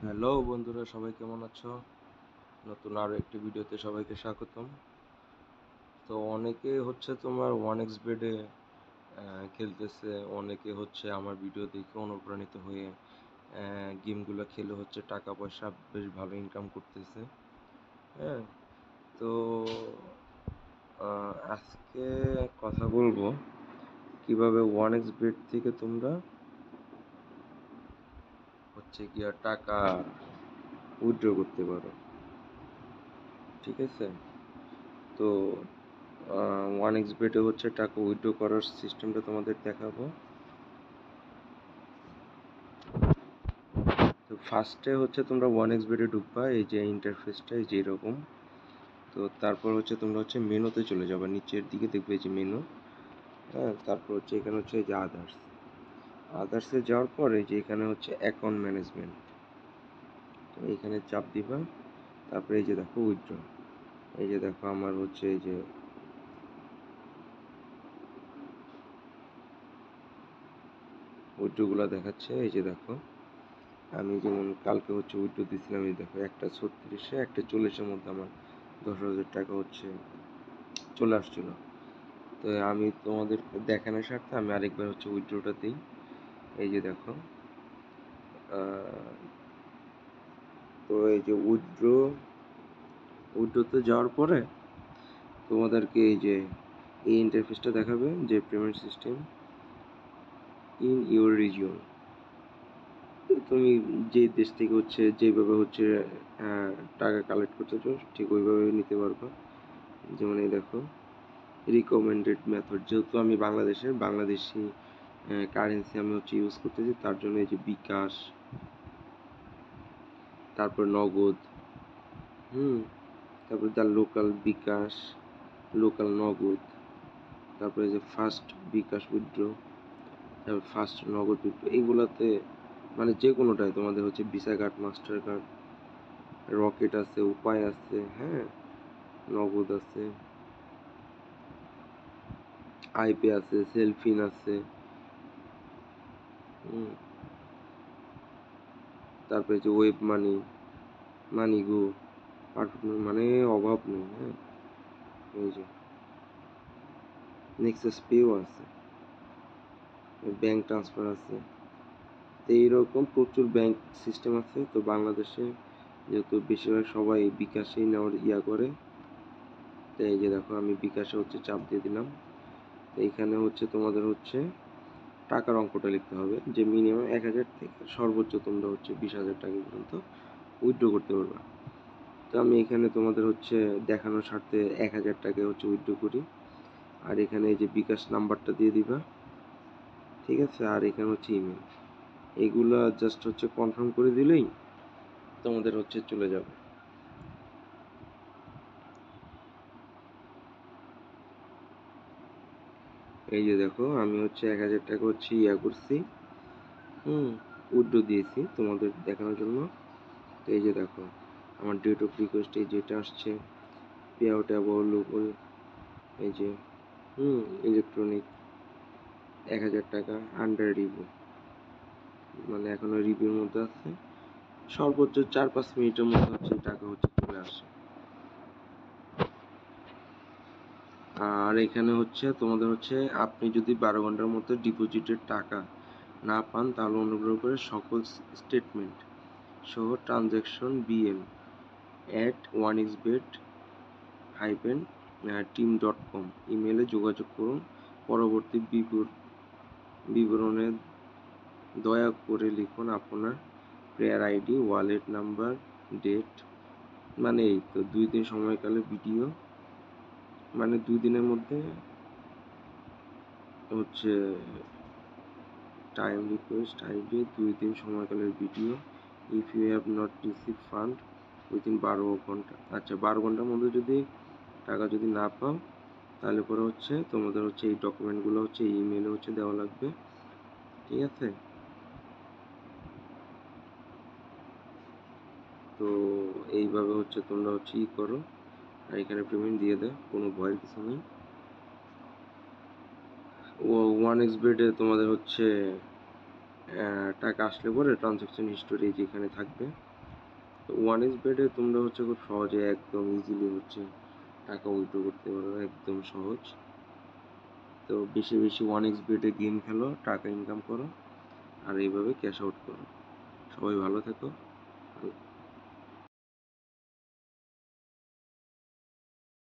Hello বন্ধুরা, সবাই কেমন আছো? নতুন আরো একটি ভিডিওতে সবাইকে স্বাগতম। তো অনেকে হচ্ছে তোমার ওয়ান এক্স বেডে খেলতেছে, অনেকে হচ্ছে আমার ভিডিও দেখে অনুপ্রাণিত হয়ে গেমগুলো খেলে হচ্ছে টাকা পয়সা বেশ ভালো ইনকাম করতেছে। হ্যাঁ, তো আজকে কথা বলবো কিভাবে ওয়ান এক্স বেড থেকে তোমরা হচ্ছে গিয়া টাকা উইথড্র করতে পারো। ঠিক আছে, তো ওয়ান এক্স বেটে হচ্ছে টাকা উইথড্র করার সিস্টেমটা তোমাদের দেখাবো। তো ফার্স্টে হচ্ছে তোমরা ওয়ান এক্স বেটে ঢুকবা, এই যে ইন্টারফেসটা এই যে এরকম। তো তারপর হচ্ছে তোমরা হচ্ছে মেনুতে চলে যাবা, নিচের দিকে দেখবে যে মেনু। হ্যাঁ, তারপর হচ্ছে এখানে হচ্ছে এই যে আদার্সে যাওয়ার পর এই যে এখানে হচ্ছে অ্যাকাউন্ট ম্যানেজমেন্ট, তো এইখানে চাপ দিবা। তারপরে এই যে দেখো উইথড্র, এই যে দেখো আমার হচ্ছে এই যে উইথড্রগুলো দেখাচ্ছে। এই যে দেখো আমি যেমন কালকে হচ্ছে উইথড্র দিয়েছিলাম, এই দেখো একটা 36-এ একটা 40-এর মধ্যে আমার 10,000 টাকা হচ্ছে চলে আসছিল। তো আমি তোমাদের দেখানোর স্বার্থে আমি আরেকবার হচ্ছে উইথড্রটা দিই। এই যে দেখো, তো এই যে উইথড্রতে যাওয়ার পরে তোমাদেরকে এই যে এই ইন্টারফেসটা দেখাবে যে payment system in your region. তুমি যে দেশ থেকে হচ্ছে যেভাবে হচ্ছে টাকা কালেক্ট করতেছো ঠিক ওইভাবে নিতে পারবা। যেমন এই দেখো রিকমেন্ডেড মেথড, যেহেতু আমি বাংলাদেশি কারেন্সি আমি হচ্ছে ইউজ করতেছি, তার জন্য এই যে বিকাশ, তারপর নগদ, তারপর তার লোকাল বিকাশ, লোকাল নগদ, তারপরে যে ফার্স্ট বিকাশ উইথড্র, তারপর ফার্স্ট নগদ উইথড্র, এইগুলাতে মানে যে কোনোটাই তোমাদের হচ্ছে visa card, master card, rocket আছে, উপায় আছে, হ্যাঁ, নগদ আছে, আইপে আছে, সেলফিন আছে, তারপরে যে ওয়েব মানি, মানিগো, পারফেক্ট মানে অভাব নেই। হ্যাঁ, এই যে নেক্সাস পেও আছে, ব্যাংক ট্রান্সফার আছে। তো এইরকম প্রচুর ব্যাংক সিস্টেম আছে। তো বাংলাদেশে যেহেতু বেশিরভাগ সবাই বিকাশেই নেওয়ার করে, তো এই যে দেখো আমি বিকাশে হচ্ছে চাপ দিয়ে দিলাম। তো এইখানে হচ্ছে তোমাদের হচ্ছে টাকার অঙ্কটা লিখতে হবে যে মিনিমাম 1,000 থেকে সর্বোচ্চ তোমরা হচ্ছে 20,000 টাকা পর্যন্ত উইথড্র করতে পারবা। তো আমি এখানে তোমাদের হচ্ছে দেখানোর স্বার্থে 1,000 টাকা হচ্ছে উইথড্র করি। আর এখানে এই যে বিকাশ নাম্বারটা দিয়ে দিবা, ঠিক আছে। আর এখানে হচ্ছে ইমেল, এইগুলা জাস্ট হচ্ছে কনফার্ম করে দিলেই তোমাদের হচ্ছে চলে যাবে। এই যে দেখো আমি হচ্ছে 1,000 টাকা হচ্ছে করছি, উইথড্র দিয়েছি তোমাদের দেখানোর জন্য। তো এই যে দেখো আমার ডেট অফ রিকোয়েস্ট এই যেটা আসছে, পে আউট অ্যাভেলেবল, এই যে ইলেকট্রনিক 1,000 টাকা আন্ডার রিভিউ, মানে এখনো রিভিউর মধ্যে আছে। সর্বোচ্চ 4-5 মিনিটের মধ্যে হচ্ছে টাকা হচ্ছে চলে আসে। আর এখানে হচ্ছে তোমাদের হচ্ছে আপনি যদি 12 ঘন্টার মধ্যে ডিপোজিটের টাকা না পান তাহলে অনুগ্রহ করে সকল স্টেটমেন্ট সহ ট্রানজ্যাকশন বিএম @1xbet-team.com ইমেলে যোগাযোগ করুন। পরবর্তী বিবরণে দয়া করে লিখুন আপনার prayer ID, wallet number, date. মানে এই তো 2 দিন সময়কালে ভিডিও, মানে 2 দিনের মধ্যে হচ্ছে টাইম রিকোয়েস্ট আইডি, 2 দিন সময়কালের video. If you have not receive fund within 12 ঘন্টা, আচ্ছা 12 ঘন্টার মধ্যে যদি টাকা যদি না পাও তাহলে পরে হচ্ছে তোমাদের হচ্ছে এই ডকুমেন্টগুলো হচ্ছে এই ইমেলে হচ্ছে দেওয়া লাগবে। ঠিক আছে, তো এইভাবে হচ্ছে তোমরা হচ্ছে করো, আর এখানে পেমেন্ট দিয়ে দেয়, কোনো ভয়ের কিছু নেই। ও ওয়ান এক্স বেডে তোমাদের হচ্ছে টাকা আসলে পরে ট্রানজাকশন হিস্টোরি যেখানে থাকবে। তো ওয়ান এক্স বেডে তোমরা হচ্ছে খুব সহজে একদম ইজিলি হচ্ছে টাকা উইথড্র করতে পারো, একদম সহজ। তো বেশি বেশি ওয়ান এক্স বেডে গেম খেলো, টাকা ইনকাম করো, আর এইভাবে ক্যাশ আউট করো। সবাই ভালো থেকো।